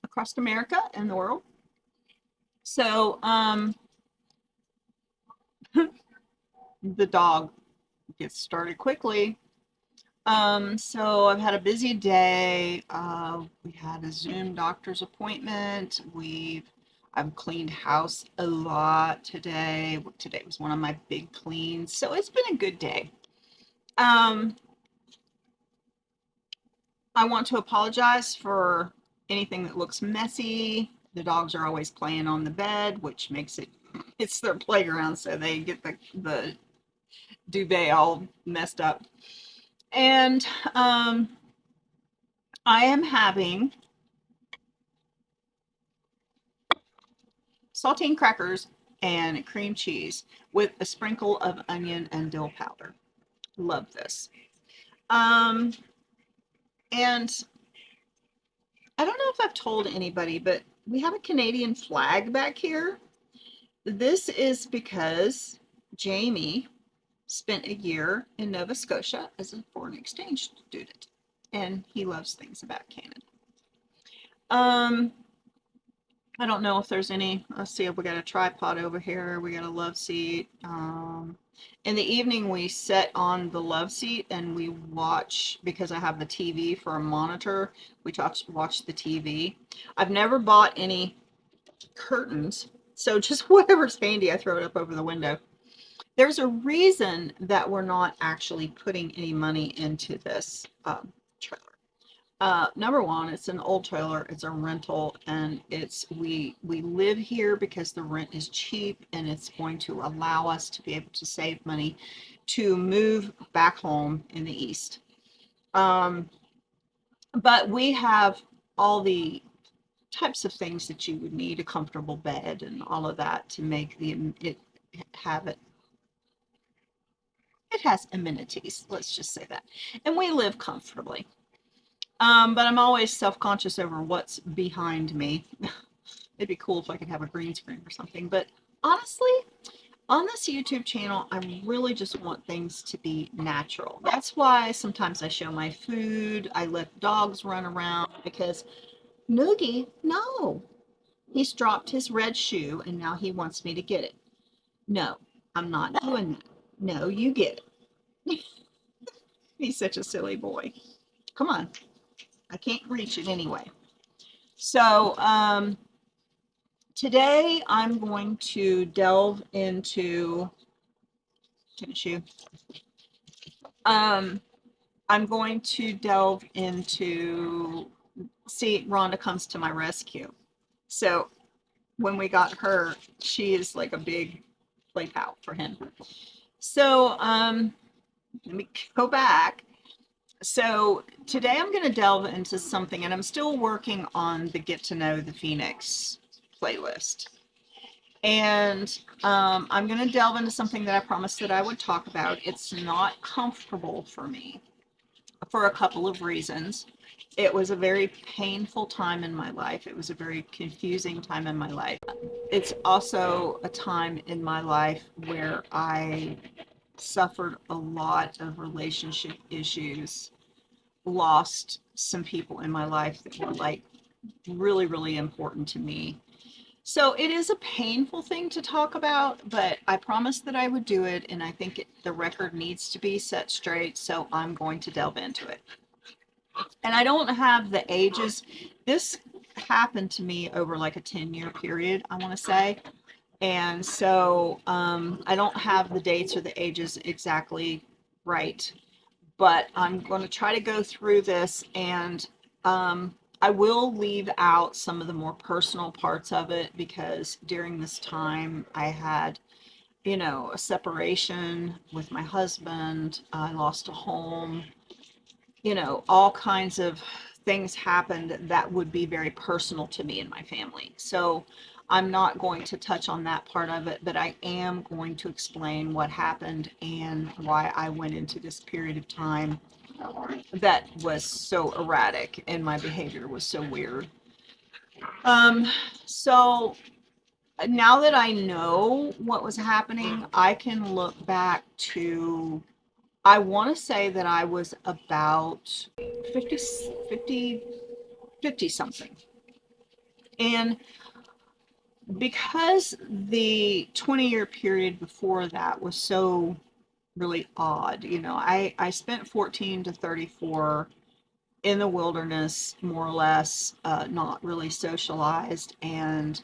across America and the world. So the dog gets started quickly. So I've had a busy day. We had a Zoom doctor's appointment. I've cleaned house a lot today. Today was one of my big cleans, so it's been a good day. Um, I want to apologize for anything that looks messy. The dogs are always playing on the bed, which makes it's their playground, so they get the duvet all messed up. And I am having saltine crackers and cream cheese with a sprinkle of onion and dill powder. Love this. Um, and I don't know if I've told anybody, but we have a Canadian flag back here. This is because Jamie spent a year in Nova Scotia as a foreign exchange student, and he loves things about Canada. Um, I don't know if there's any. Let's see if we got a tripod over here. We got a love seat. In the evening, we sit on the love seat and we watch, because I have the TV for a monitor. We watch the TV. I've never bought any curtains, so just whatever's handy, I throw it up over the window. There's a reason that we're not actually putting any money into this trailer. Number one, it's an old trailer, it's a rental, and we live here because the rent is cheap, and it's going to allow us to be able to save money to move back home in the east. Um, but we have all the types of things that you would need, a comfortable bed and all of that, to make it have it has amenities, let's just say that. And we live comfortably. But I'm always self-conscious over what's behind me. It'd be cool if I could have a green screen or something. But honestly, on this YouTube channel, I really just want things to be natural. That's why sometimes I show my food. I let dogs run around because Noogie, no, he's dropped his red shoe and now he wants me to get it. No, I'm not doing that. No, you get it. He's such a silly boy. Come on. I can't reach it anyway. So today I'm going to delve into, finish you. I'm going to delve into, see, Rhonda comes to my rescue. So when we got her, she is like a big play pal for him. So let me go back. So today I'm going to delve into something, and I'm still working on the Get to Know the Phoenix playlist. And I'm going to delve into something that I promised that I would talk about. It's not comfortable for me for a couple of reasons. It was a very painful time in my life. It was a very confusing time in my life. It's also a time in my life where I suffered a lot of relationship issues, lost some people in my life that were like really, really important to me. So it is a painful thing to talk about, but I promised that I would do it, and I think the record needs to be set straight, so I'm going to delve into it. And I don't have the ages. This happened to me over like a 10-year period, I want to say. And so I don't have the dates or the ages exactly right, but I'm going to try to go through this, and I will leave out some of the more personal parts of it because during this time I had, a separation with my husband. I lost a home, all kinds of things happened that would be very personal to me and my family. So I'm not going to touch on that part of it, but I am going to explain what happened and why I went into this period of time that was so erratic and my behavior was so weird. So now that I know what was happening, I can look back to, I want to say that I was about 50 something. And because the 20-year period before that was so really odd, I spent 14 to 34 in the wilderness, more or less, not really socialized, and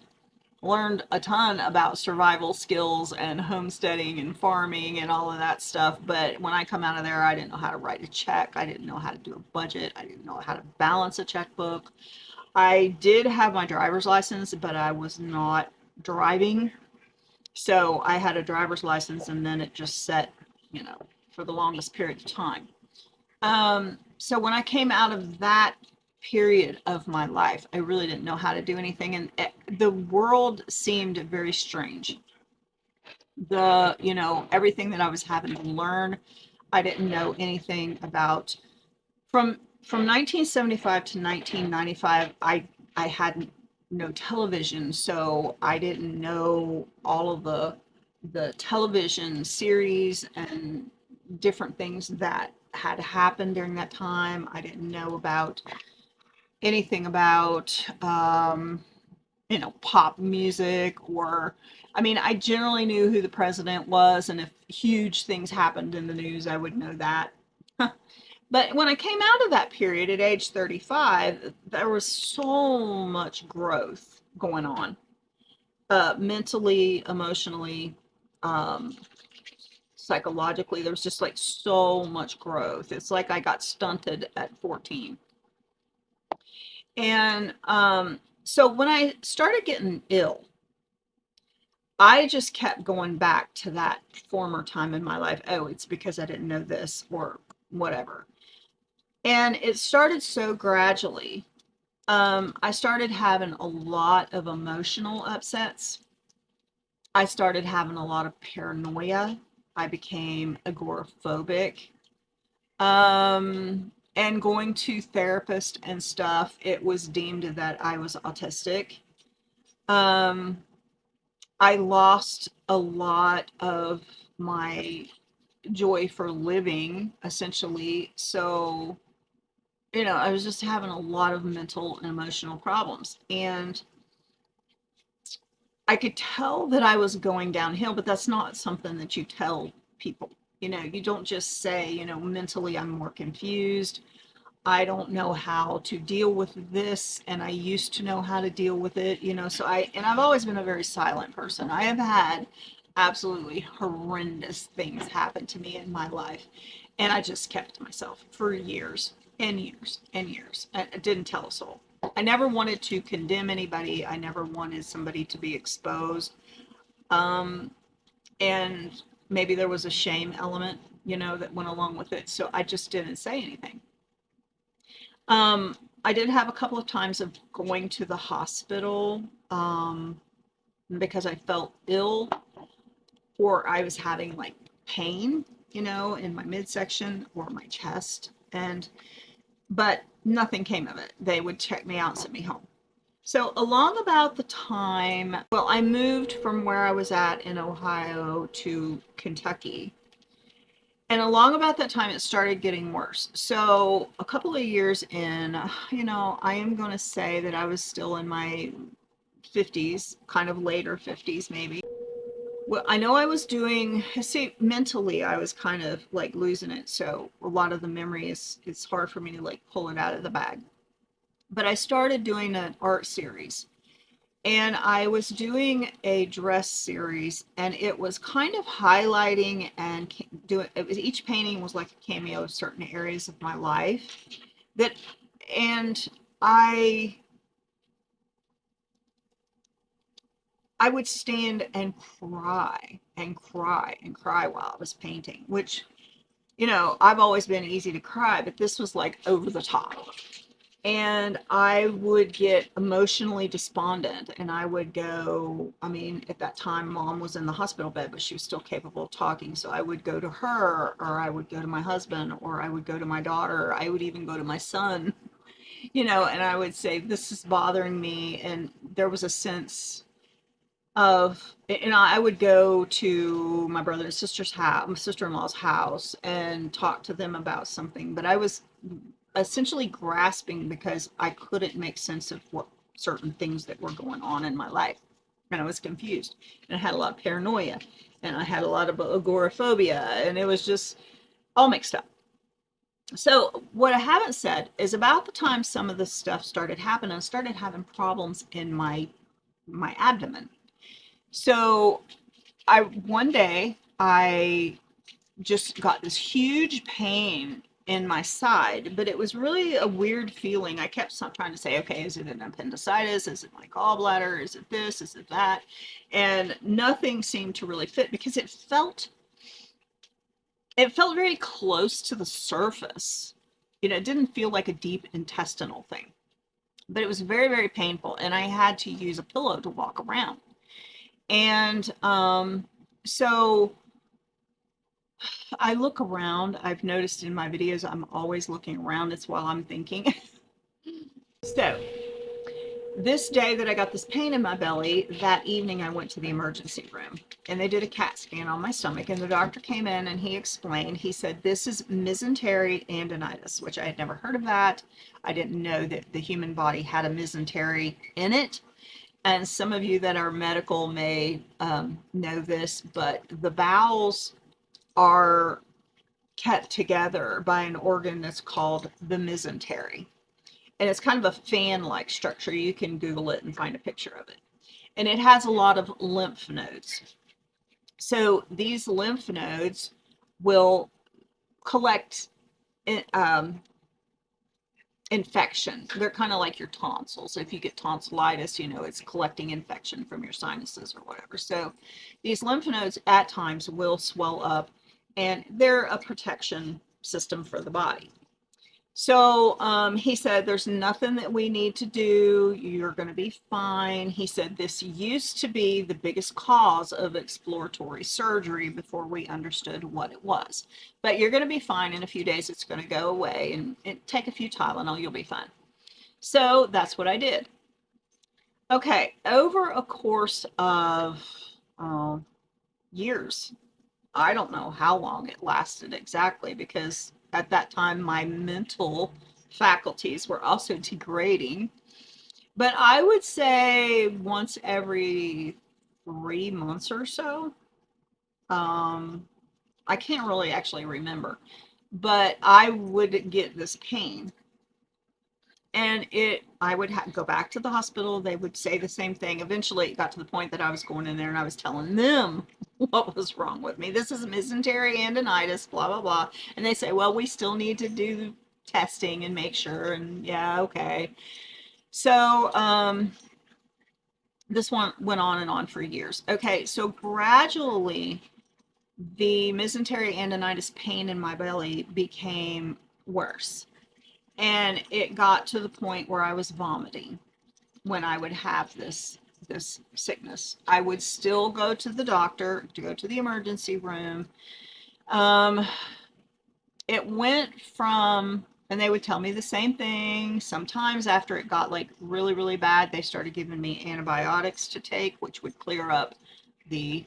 learned a ton about survival skills and homesteading and farming and all of that stuff. But when I come out of there, I didn't know how to write a check. I didn't know how to do a budget. I didn't know how to balance a checkbook. I did have my driver's license, but I was not driving. So I had a driver's license and then it just set, you know, for the longest period of time. So when I came out of that period of my life, I really didn't know how to do anything. And the world seemed very strange. Everything that I was having to learn, I didn't know anything about. From 1975 to 1995, I had no television, so I didn't know all of the television series and different things that had happened during that time. I didn't know about anything about pop music, or I mean, I generally knew who the president was, and if huge things happened in the news, I would know that. But when I came out of that period at age 35, there was so much growth going on, mentally, emotionally, um, psychologically. There was just like so much growth. It's like I got stunted at 14. And so when I started getting ill, I just kept going back to that former time in my life. Oh, it's because I didn't know this or whatever. And it started so gradually. I started having a lot of emotional upsets. I started having a lot of paranoia. I became agoraphobic. And going to therapist and stuff, it was deemed that I was autistic. Um, I lost a lot of my joy for living, essentially. So, I was just having a lot of mental and emotional problems. And I could tell that I was going downhill, but that's not something that you tell people. You don't just say, mentally I'm more confused. I don't know how to deal with this, and I used to know how to deal with it, so I've always been a very silent person. I have had absolutely horrendous things happen to me in my life, and I just kept to myself for years and years and years. I didn't tell a soul. I never wanted to condemn anybody. I never wanted somebody to be exposed. Um, and maybe there was a shame element, that went along with it. So I just didn't say anything. I did have a couple of times of going to the hospital because I felt ill, or I was having like pain, in my midsection or my chest. But nothing came of it. They would check me out and send me home. So along about the time, well, I moved from where I was at in Ohio to Kentucky. And along about that time, it started getting worse. So a couple of years in, I am going to say that I was still in my 50s, kind of later 50s, maybe. Well, I know I was doing, see, mentally, I was kind of like losing it. So a lot of the memory it's hard for me to like pull it out of the bag. But I started doing an art series, and I was doing a dress series, and it was kind of highlighting and doing it was each painting was like a cameo of certain areas of my life that and I would stand and cry and cry and cry while I was painting, which I've always been easy to cry, but this was like over the top. And I would get emotionally despondent, and I would go, I mean, at that time mom was in the hospital bed, but she was still capable of talking, so I would go to her, or I would go to my husband, or I would go to my daughter, or I would even go to my son, and I would say, this is bothering me. And there was a sense of, and I would go to my brother and sister's house, my sister-in-law's house, and talk to them about something, but I was essentially grasping because I couldn't make sense of certain things that were going on in my life. And I was confused. And I had a lot of paranoia. And I had a lot of agoraphobia. And it was just all mixed up. So what I haven't said is about the time some of this stuff started happening, I started having problems in my abdomen. So one day I just got this huge pain in my side, but it was really a weird feeling. I kept trying to say, okay, is it an appendicitis? Is it my gallbladder? Is it this? Is it that? And nothing seemed to really fit because it felt very close to the surface. It didn't feel like a deep intestinal thing, but it was very, very painful. And I had to use a pillow to walk around. And so I look around. I've noticed in my videos, I'm always looking around. It's while I'm thinking. So this day that I got this pain in my belly, that evening I went to the emergency room and they did a CAT scan on my stomach, and the doctor came in and he explained, he said, this is mesenteric tendinitis, which I had never heard of that. I didn't know that the human body had a mesentery in it. And some of you that are medical may know this, but the bowels are kept together by an organ that's called the mesentery. And it's kind of a fan-like structure. You can Google it and find a picture of it. And it has a lot of lymph nodes. So these lymph nodes will collect infection. They're kind of like your tonsils. If you get tonsillitis, it's collecting infection from your sinuses or whatever. So these lymph nodes at times will swell up, and they're a protection system for the body. So he said, there's nothing that we need to do. You're going to be fine. He said, this used to be the biggest cause of exploratory surgery before we understood what it was. But you're going to be fine. In a few days, it's going to go away, and take a few Tylenol, you'll be fine. So that's what I did. Okay, over a course of years, I don't know how long it lasted exactly, because at that time my mental faculties were also degrading. But I would say once every 3 months or so. I can't really actually remember, but I would get this pain. And I would go back to the hospital. They would say the same thing. Eventually, it got to the point that I was going in there and I was telling them what was wrong with me. This is mesenteric tendinitis, blah, blah, blah. And they say, well, we still need to do testing and make sure. And yeah, okay. So this one went on and on for years. Okay, so gradually, the mesenteric tendinitis pain in my belly became worse. And it got to the point where I was vomiting when I would have this sickness. I would still go to the doctor, to go to the emergency room. It went from, and they would tell me the same thing. Sometimes after it got like really, really bad, they started giving me antibiotics to take, which would clear up the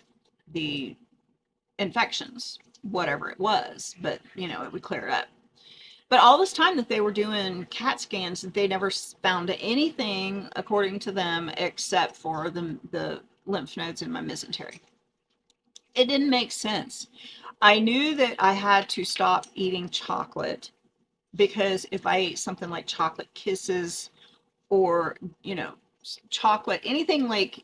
infections, whatever it was, but it would clear it up. But all this time that they were doing CAT scans, they never found anything, according to them, except for the lymph nodes in my mesentery. It didn't make sense. I knew that I had to stop eating chocolate, because if I ate something like chocolate kisses or, chocolate, anything like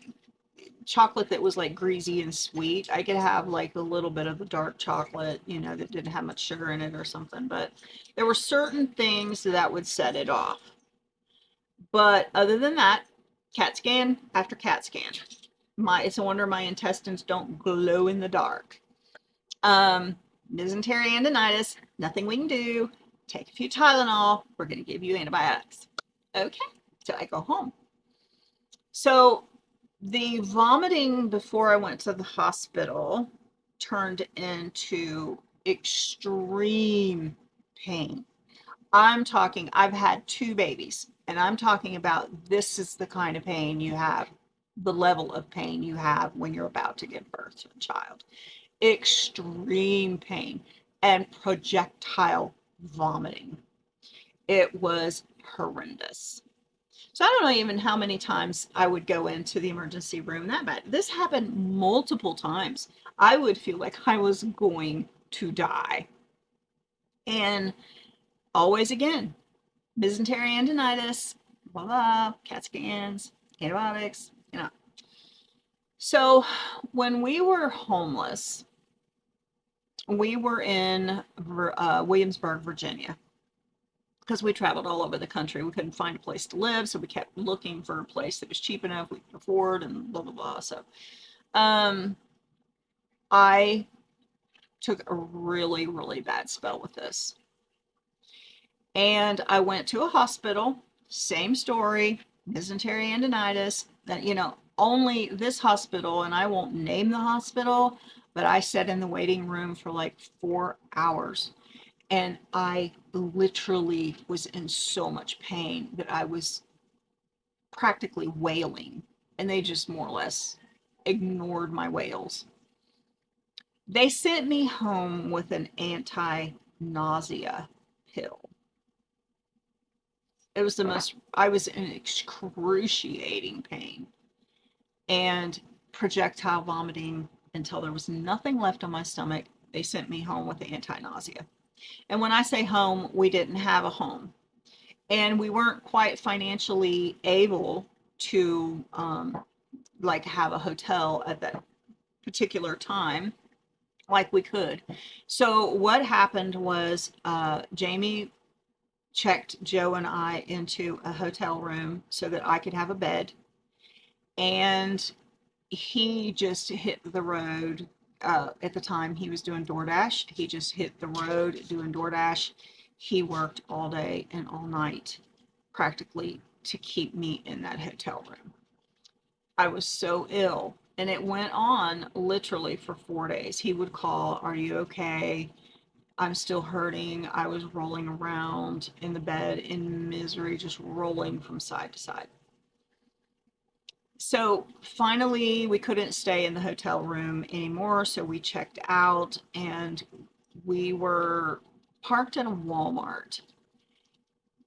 chocolate that was like greasy and sweet. I could have like a little bit of the dark chocolate, that didn't have much sugar in it or something, but there were certain things that would set it off. But other than that, CAT scan after CAT scan. It's a wonder my intestines don't glow in the dark. Mesenteric tendinitis, nothing we can do. Take a few Tylenol. We're going to give you antibiotics. Okay, so I go home. So the vomiting before I went to the hospital turned into extreme pain. I'm talking, I've had 2 babies, and I'm talking about this is the kind of pain you have, the level of pain you have when you're about to give birth to a child. Extreme pain and projectile vomiting. It was horrendous. So I don't know even how many times I would go into the emergency room that bad. This happened multiple times. I would feel like I was going to die. And always again, mesentery endonitis, blah blah, CAT scans, antibiotics, you know. So when we were homeless, we were in Williamsburg, Virginia, because we traveled all over the country. We couldn't find a place to live, so we kept looking for a place that was cheap enough we could afford, and blah blah blah. So, um, I took a really really bad spell with this, and I went to a hospital. Same story, mesentery endonitis. That only this hospital, and I won't name the hospital, but I sat in the waiting room for like 4 hours. And I literally was in so much pain that I was practically wailing. And they just more or less ignored my wails. They sent me home with an anti-nausea pill. It was I was in excruciating pain and projectile vomiting until there was nothing left on my stomach. They sent me home with the anti-nausea. And when I say home, we didn't have a home. And we weren't quite financially able to like have a hotel at that particular time like we could. So what happened was Jamie checked Joe and I into a hotel room so that I could have a bed, and he just hit the road. At the time he was doing DoorDash, he just hit the road doing DoorDash. He worked all day and all night practically to keep me in that hotel room. I was so ill, and it went on literally for 4 days. He would call, "Are you okay? I'm still hurting." I was rolling around in the bed in misery, just rolling from side to side. So finally, we couldn't stay in the hotel room anymore, so we checked out, and we were parked at a Walmart.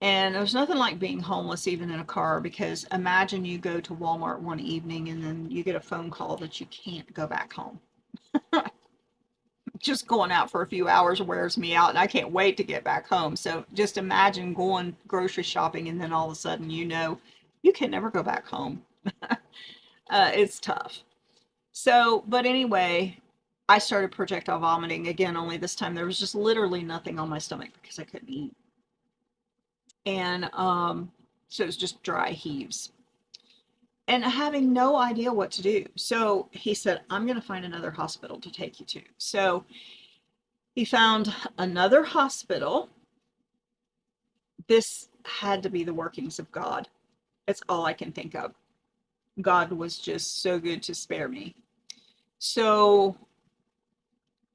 And there's nothing like being homeless even in a car, because imagine you go to Walmart one evening and then you get a phone call that you can't go back home. Just going out for a few hours wears me out, and I can't wait to get back home. So just imagine going grocery shopping and then all of a sudden you can never go back home. It's tough. So, but anyway, I started projectile vomiting again, only this time there was just literally nothing on my stomach because I couldn't eat. And so it was just dry heaves. And having no idea what to do. So he said, "I'm going to find another hospital to take you to." So he found another hospital. This had to be the workings of God. It's all I can think of. God was just so good to spare me. So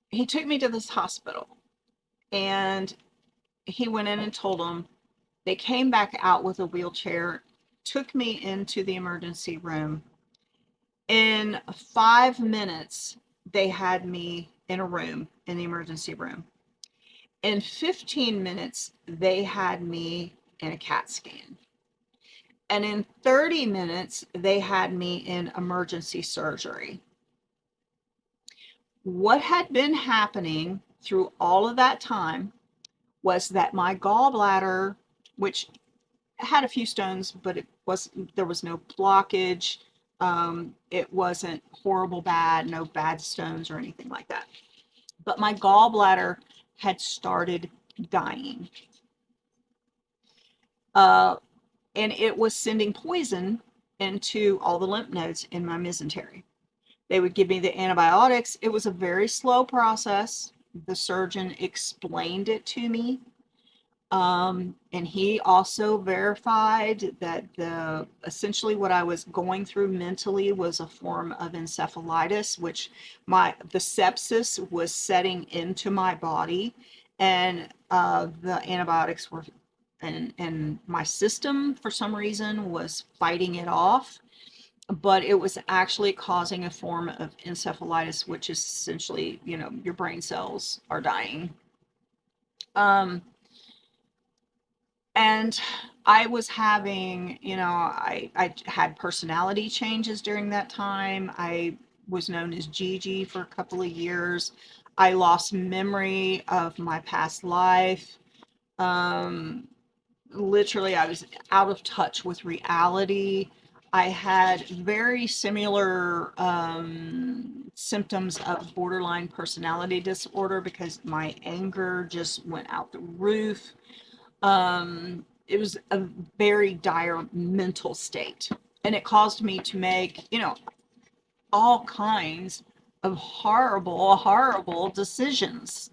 he took me to this hospital, and he went in and told them. They came back out with a wheelchair, took me into the emergency room. In 5 minutes, they had me in a room, in the emergency room. In 15 minutes, they had me in a CAT scan. And in 30 minutes, they had me in emergency surgery. What had been happening through all of that time was that my gallbladder, which had a few stones, but there was no blockage. It wasn't horrible bad, no bad stones or anything like that. But my gallbladder had started dying. And it was sending poison into all the lymph nodes in my mesentery. They would give me the antibiotics. It was a very slow process. The surgeon explained it to me. And he also verified that essentially what I was going through mentally was a form of encephalitis, which the sepsis was setting into my body, and the antibiotics were, and my system for some reason was fighting it off, but it was actually causing a form of encephalitis, which is essentially, your brain cells are dying. And I was having, I had personality changes during that time. I was known as Gigi for a couple of years. I lost memory of my past life. Um, Literally, I was out of touch with reality. I had very similar symptoms of borderline personality disorder because my anger just went out the roof. It was a very dire mental state, and it caused me to make, all kinds of horrible, horrible decisions.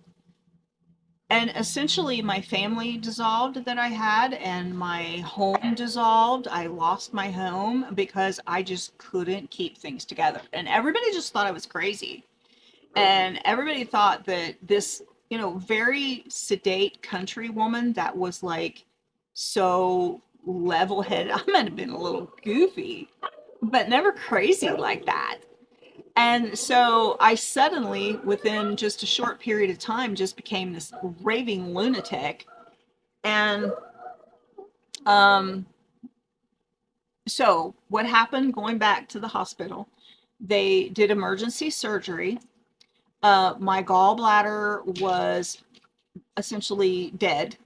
And essentially, my family dissolved that I had, and my home dissolved. I lost my home because I just couldn't keep things together. And everybody just thought I was crazy. And everybody thought that this, very sedate country woman that was like so level headed, I might have been a little goofy, but never crazy like that. And so I suddenly, within just a short period of time, just became this raving lunatic. And um, so what happened going back to the hospital, they did emergency surgery. My gallbladder was essentially dead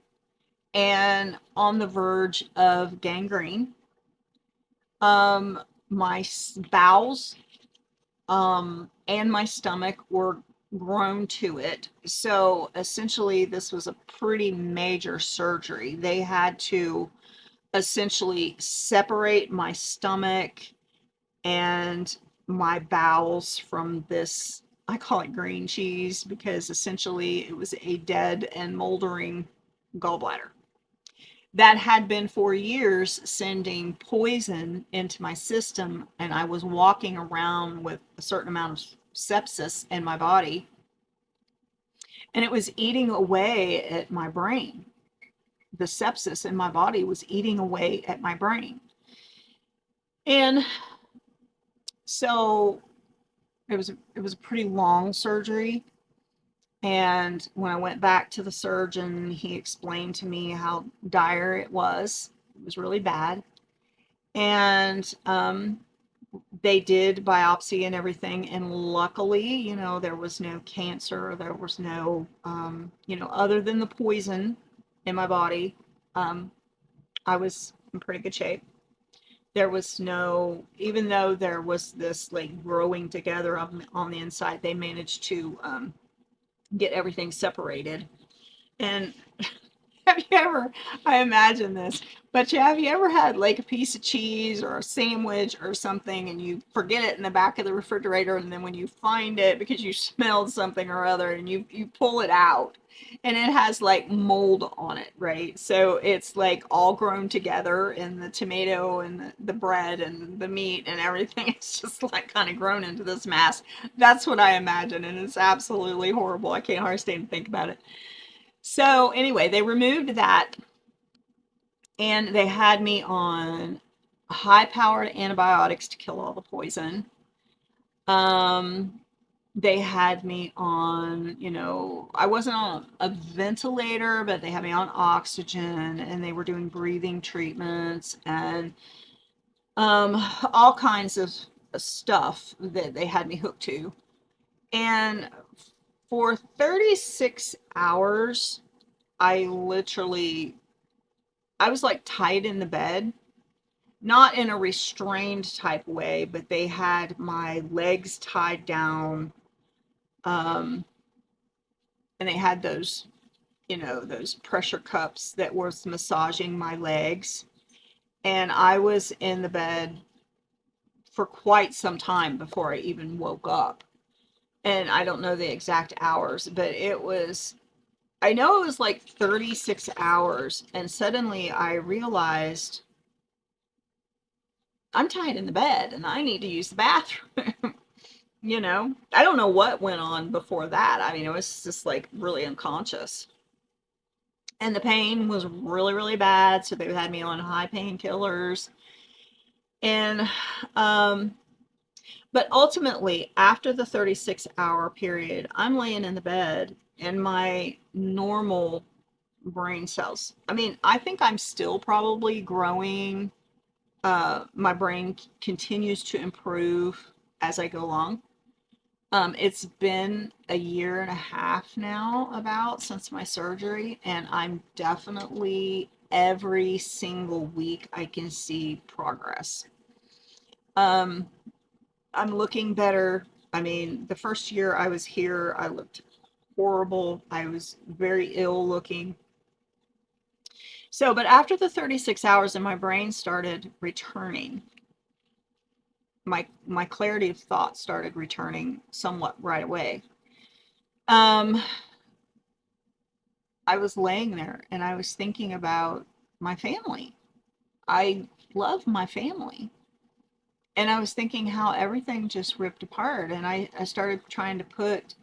and on the verge of gangrene. My bowels and my stomach were grown to it. So essentially, this was a pretty major surgery. They had to essentially separate my stomach and my bowels from this. I call it green cheese because essentially it was a dead and moldering gallbladder that had been for years sending poison into my system, and I was walking around with a certain amount of sepsis in my body, and it was eating away at my brain. The sepsis in my body was eating away at my brain. And so it was a pretty long surgery. And when I went back to the surgeon, he explained to me how dire it was. It was really bad. And they did biopsy and everything, and luckily, there was no cancer, there was no, other than the poison in my body. um, I was in pretty good shape. There was no, even though there was this like growing together on the inside, they managed to get everything separated. And have you ever, I imagine this, but have you ever had like a piece of cheese or a sandwich or something and you forget it in the back of the refrigerator, and then when you find it because you smelled something or other and you pull it out and it has like mold on it, right? So it's like all grown together, and the tomato and the bread and the meat and everything, it's just like kind of grown into this mass. That's what I imagine, and it's absolutely horrible. I can't hardly stand to think about it. So anyway, they removed that, and they had me on high-powered antibiotics to kill all the poison. Um, they had me on, I wasn't on a ventilator, but they had me on oxygen, and they were doing breathing treatments and all kinds of stuff that they had me hooked to. And for 36 hours, I literally I was like tied in the bed, not in a restrained type way, but they had my legs tied down. Um, and they had those, those pressure cups that was massaging my legs. And I was in the bed for quite some time before I even woke up. And I don't know the exact hours, but I know it was like 36 hours. And suddenly I realized I'm tied in the bed and I need to use the bathroom. I don't know what went on before that. I mean, it was just like really unconscious. And the pain was really, really bad. So they had me on high painkillers. And, but ultimately, after the 36-hour period, I'm laying in the bed, and my normal brain cells. I mean, I think I'm still probably growing. My brain continues to improve as I go along. It's been a year and a half now about since my surgery, and I'm definitely every single week I can see progress. Um, I'm looking better. I mean, the first year I was here, I looked horrible. I was very ill looking. So, but after the 36 hours and my brain started returning, my clarity of thought started returning somewhat right away. Um, I was laying there and I was thinking about my family. I love my family. And I was thinking how everything just ripped apart. And I started trying to put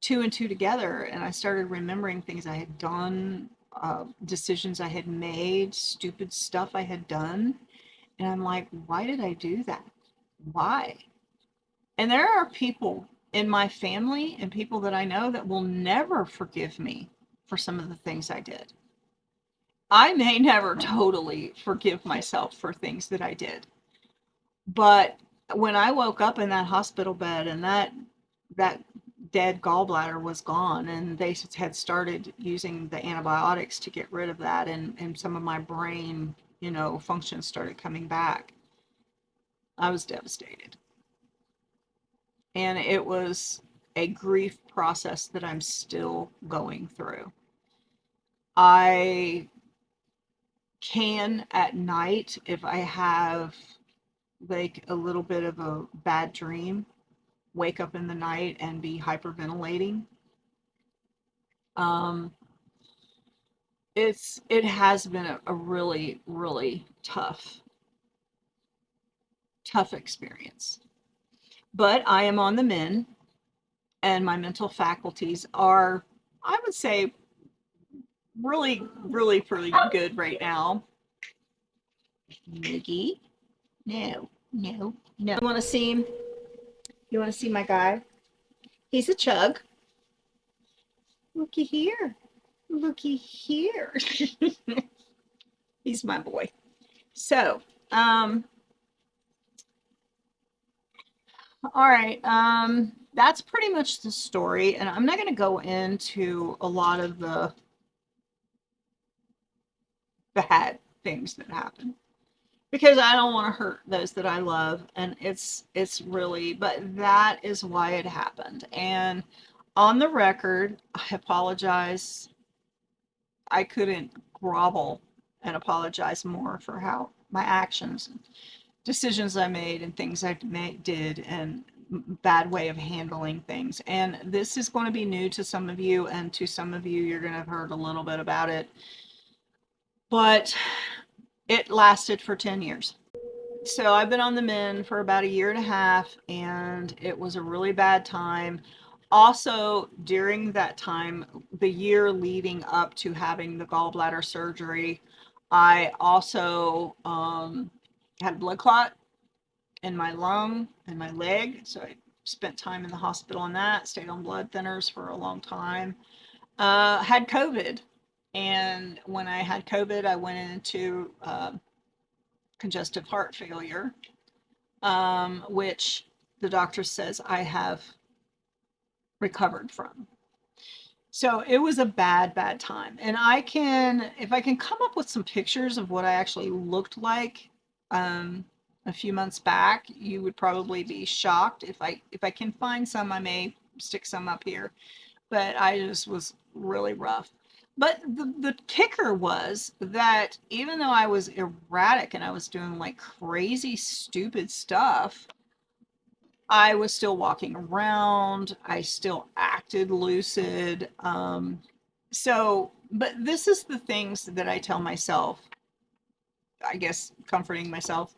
two and two together. And I started remembering things I had done, decisions I had made, stupid stuff I had done. And I'm like, why did I do that? Why? And there are people in my family and people that I know that will never forgive me for some of the things I did. I may never totally forgive myself for things that I did. But when I woke up in that hospital bed and that dead gallbladder was gone and they had started using the antibiotics to get rid of that and some of my brain, functions started coming back, I was devastated. And it was a grief process that I'm still going through. I can at night, if I have like a little bit of a bad dream, wake up in the night and be hyperventilating. Um, it has been a really, really tough experience. But I am on the mend and my mental faculties are, I would say, really, really pretty good right now. Miggy. No, no, no. You want to see him? You want to see my guy? He's a chug. Looky here. Looky here. He's my boy. So, all right. That's pretty much the story, and I'm not going to go into a lot of the bad things that happen because I don't want to hurt those that I love, and it's really, but that is why it happened. And on the record, I apologize. I couldn't grovel and apologize more for how my actions and decisions I made and things did and bad way of handling things. And this is going to be new to some of you, and to some of you, you're going to have heard a little bit about it. But it lasted for 10 years. So I've been on the mend for about a year and a half, and it was a really bad time. Also, during that time, the year leading up to having the gallbladder surgery, I also had a blood clot in my lung and my leg. So I spent time in the hospital on that, stayed on blood thinners for a long time. Had COVID. And when I had COVID, I went into congestive heart failure, which the doctor says I have recovered from. So it was a bad time. And if I can come up with some pictures of what I actually looked like a few months back, you would probably be shocked. If I can find some, I may stick some up here. But I just was really rough. But the kicker was that even though I was erratic and I was doing like crazy, stupid stuff, I was still walking around. I still acted lucid. But this is the things that I tell myself, I guess, comforting myself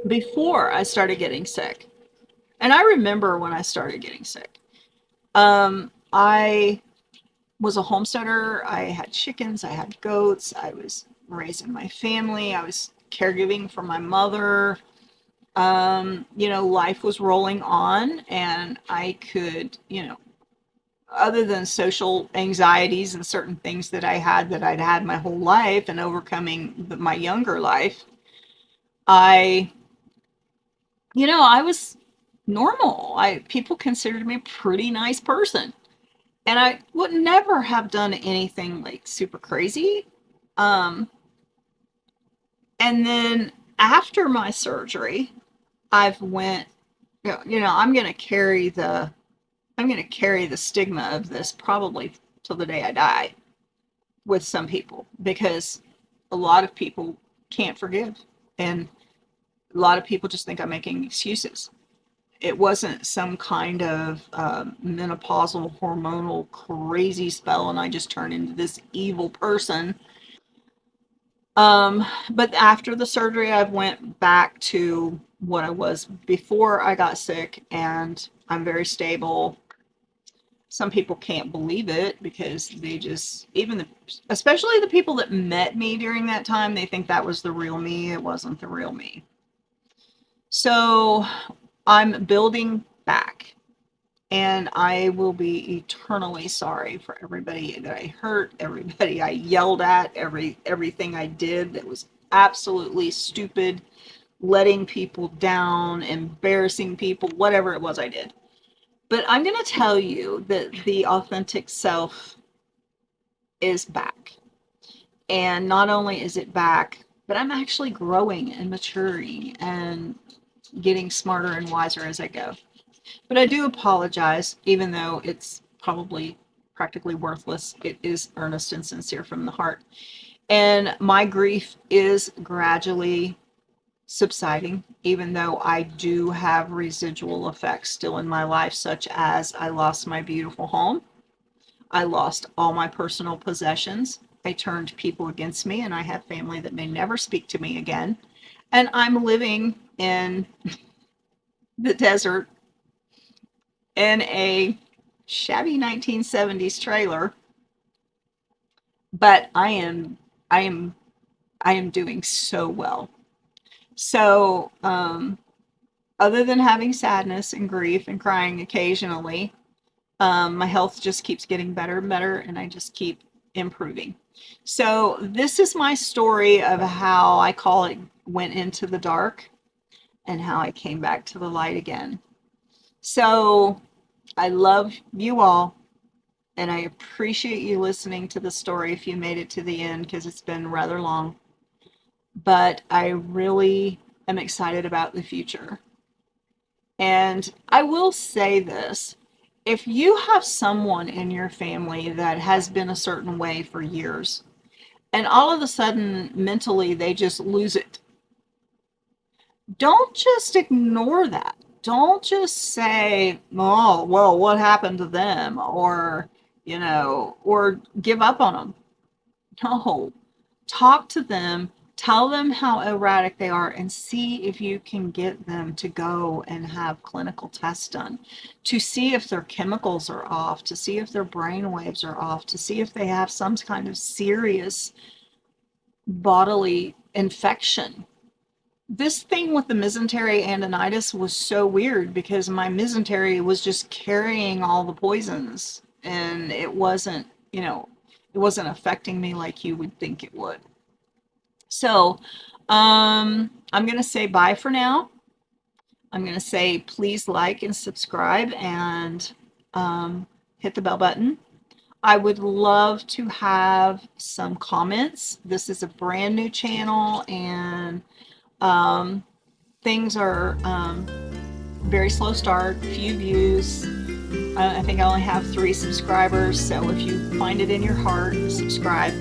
before I started getting sick. And I remember when I started getting sick. I was a homesteader. I had chickens, I had goats, I was raising my family, I was caregiving for my mother. Life was rolling on, and I could, other than social anxieties and certain things that I'd had my whole life and overcoming my younger life, I, I was normal. People considered me a pretty nice person. And I would never have done anything like super crazy. Um, and then after my surgery, I've went, I'm going to carry the stigma of this probably till the day I die with some people, because a lot of people can't forgive, and a lot of people just think I'm making excuses. It wasn't some kind of menopausal hormonal crazy spell and I just turned into this evil person. But after the surgery, I went back to what I was before I got sick, and I'm very stable. Some people can't believe it because they just, especially the people that met me during that time, they think that was the real me. It wasn't the real me. So I'm building back, and I will be eternally sorry for everybody that I hurt, everybody I yelled at, everything I did that was absolutely stupid, letting people down, embarrassing people, whatever it was I did. But I'm going to tell you that the authentic self is back. And not only is it back, but I'm actually growing and maturing and getting smarter and wiser as I go. But I do apologize, even though it's probably practically worthless. It is earnest and sincere from the heart. And my grief is gradually subsiding, even though I do have residual effects still in my life, such as I lost my beautiful home. I lost all my personal possessions. I turned people against me, and I have family that may never speak to me again. And I'm living in the desert in a shabby 1970s trailer, but I am doing so well. So, other than having sadness and grief and crying occasionally, my health just keeps getting better and better, and I just keep improving. So this is my story of how I call it went into the dark and how I came back to the light again. So I love you all, and I appreciate you listening to the story if you made it to the end, because it's been rather long. But I really am excited about the future. And I will say this, if you have someone in your family that has been a certain way for years, and all of a sudden mentally they just lose it, don't just ignore that. Don't just say, oh, well, what happened to them? Or give up on them. No, talk to them, tell them how erratic they are, and see if you can get them to go and have clinical tests done to see if their chemicals are off, to see if their brain waves are off, to see if they have some kind of serious bodily infection. This thing with the mesentery andinitis was so weird because my mesentery was just carrying all the poisons, and it wasn't affecting me like you would think it would. So I'm going to say bye for now. I'm going to say please like and subscribe, and hit the bell button. I would love to have some comments. This is a brand new channel, and things are very slow start, few views. I think I only have 3 subscribers, so if you find it in your heart, subscribe.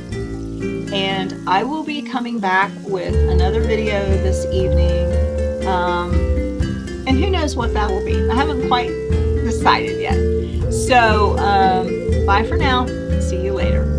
And I will be coming back with another video this evening. And who knows what that will be. I haven't quite decided yet. So, bye for now. See you later.